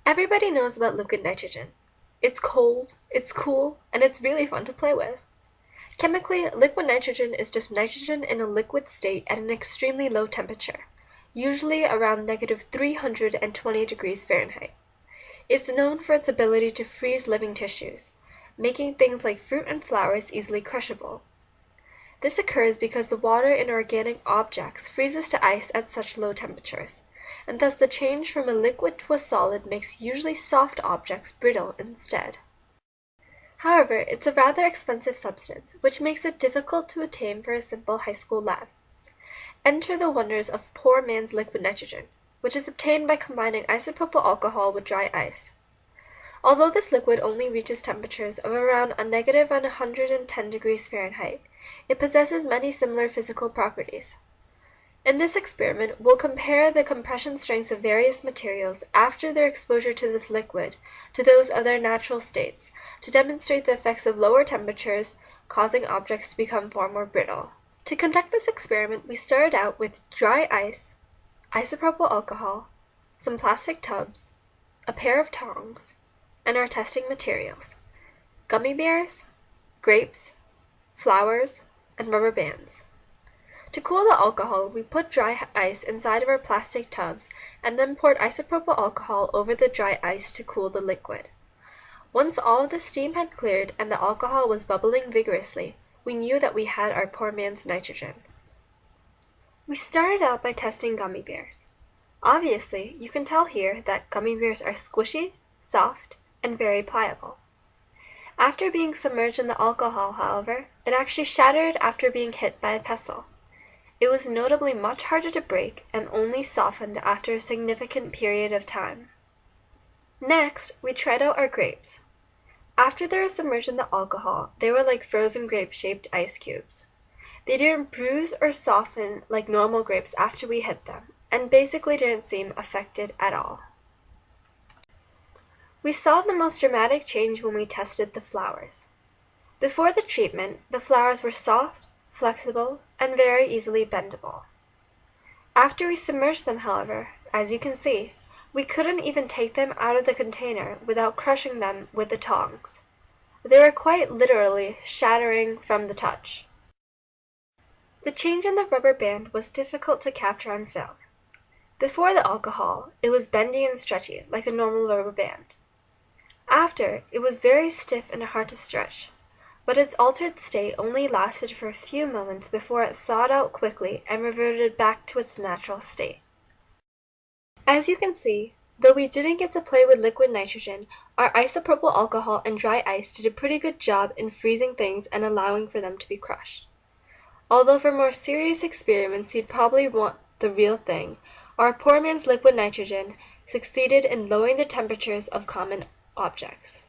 Everybody knows about liquid nitrogen. It's cold, it's cool, and it's really fun to play with. Chemically, liquid nitrogen is just nitrogen in a liquid state at an extremely low temperature, usually around -320 degrees Fahrenheit. It's known for its ability to freeze living tissues, making things like fruit and flowers easily crushable. This occurs because the water in organic objects freezes to ice at such low temperatures, and thus the change from a liquid to a solid makes usually soft objects brittle instead. However, it's a rather expensive substance, which makes it difficult to attain for a simple high school lab. Enter the wonders of poor man's liquid nitrogen, which is obtained by combining isopropyl alcohol with dry ice. Although this liquid only reaches temperatures of around a -110 degrees Fahrenheit, it possesses many similar physical properties. In this experiment, we'll compare the compression strengths of various materials after their exposure to this liquid to those of their natural states to demonstrate the effects of lower temperatures causing objects to become far more brittle. To conduct this experiment, we started out with dry ice, isopropyl alcohol, some plastic tubs, a pair of tongs, and our testing materials: gummy bears, grapes, flowers, and rubber bands. To cool the alcohol, we put dry ice inside of our plastic tubs and then poured isopropyl alcohol over the dry ice to cool the liquid. Once all of the steam had cleared and the alcohol was bubbling vigorously, we knew that we had our poor man's nitrogen. We started out by testing gummy bears. Obviously, you can tell here that gummy bears are squishy, soft, and very pliable. After being submerged in the alcohol, however, it actually shattered after being hit by a pestle. It was notably much harder to break and only softened after a significant period of time. Next, we tried out our grapes. After they were submerged in the alcohol, they were like frozen grape-shaped ice cubes. They didn't bruise or soften like normal grapes after we hit them, and basically didn't seem affected at all. We saw the most dramatic change when we tested the flowers. Before the treatment, the flowers were soft, flexible, and very easily bendable. After we submerged them, however, as you can see, we couldn't even take them out of the container without crushing them with the tongs. They were quite literally shattering from the touch. The change in the rubber band was difficult to capture on film. Before the alcohol, it was bendy and stretchy, like a normal rubber band. After, it was very stiff and hard to stretch, but its altered state only lasted for a few moments before it thawed out quickly and reverted back to its natural state. As you can see, though we didn't get to play with liquid nitrogen, our isopropyl alcohol and dry ice did a pretty good job in freezing things and allowing for them to be crushed. Although for more serious experiments you'd probably want the real thing, our poor man's liquid nitrogen succeeded in lowering the temperatures of common objects.